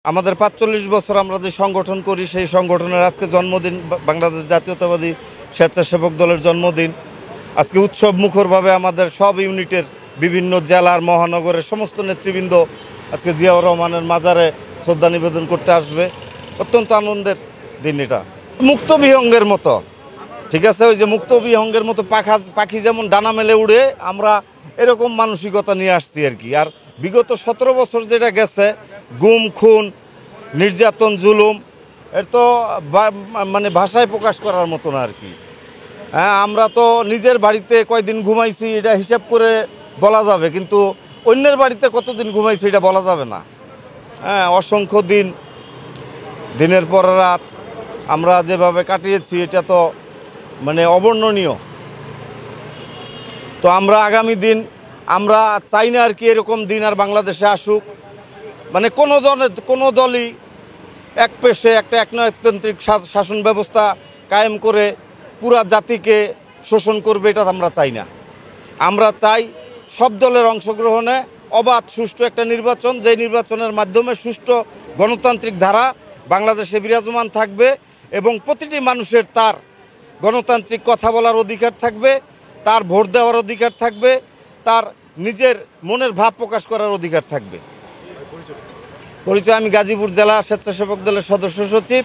আমাদের ৪৫ বছর আমরা যে সংগঠন করি সেই সংগঠনের আজকে জন্মদিন, বাংলাদেশ জাতীয়তাবাদী স্বেচ্ছাসেবক দলের জন্মদিন। আজকে উৎসব মুখরভাবে আমাদের সব ইউনিটের বিভিন্ন জেলার মহানগরের সমস্ত নেতৃবৃন্দ আজকে জিয়াউর রহমানের মাজারে শ্রদ্ধা নিবেদন করতে আসবে। অত্যন্ত আনন্দের দিন এটা। মুক্ত বিহঙ্গের মতো, ঠিক আছে, ওই যে মুক্ত বিহঙ্গের মতো পাখি যেমন ডানা মেলে উড়ে, আমরা এরকম মানসিকতা নিয়ে আসছি আর কি। আর বিগত ১৭ বছর যেটা গেছে, গুম খুন নির্যাতন জুলুম, এর তো মানে ভাষায় প্রকাশ করার মতো না আর কি। হ্যাঁ, আমরা তো নিজের বাড়িতে কয়দিন ঘুমাইছি এটা হিসাব করে বলা যাবে, কিন্তু অন্যের বাড়িতে কতদিন ঘুমাইছি এটা বলা যাবে না। হ্যাঁ, অসংখ্য দিন, দিনের পর রাত আমরা যেভাবে কাটিয়েছি এটা তো মানে অবর্ণনীয়। তো আমরা আগামী দিন আমরা চাই না আর কি এরকম দিন আর বাংলাদেশে আসুক। মানে কোনো দলই এক পেশে একটা একনায়কতান্ত্রিক শাসন ব্যবস্থা কায়েম করে পুরা জাতিকে শোষণ করবে, এটা আমরা চাই না। আমরা চাই সব দলের অংশগ্রহণে অবাধ সুষ্ঠু একটা নির্বাচন, যে নির্বাচনের মাধ্যমে সুষ্ঠু গণতান্ত্রিক ধারা বাংলাদেশে বিরাজমান থাকবে এবং প্রতিটি মানুষের তার গণতান্ত্রিক কথা বলার অধিকার থাকবে, তার ভোট দেওয়ার অধিকার থাকবে, তার নিজের মনের ভাব প্রকাশ করার অধিকার থাকবে। পরিচয়, আমি গাজীপুর জেলা স্বেচ্ছাসেবক দলের সদস্য সচিব।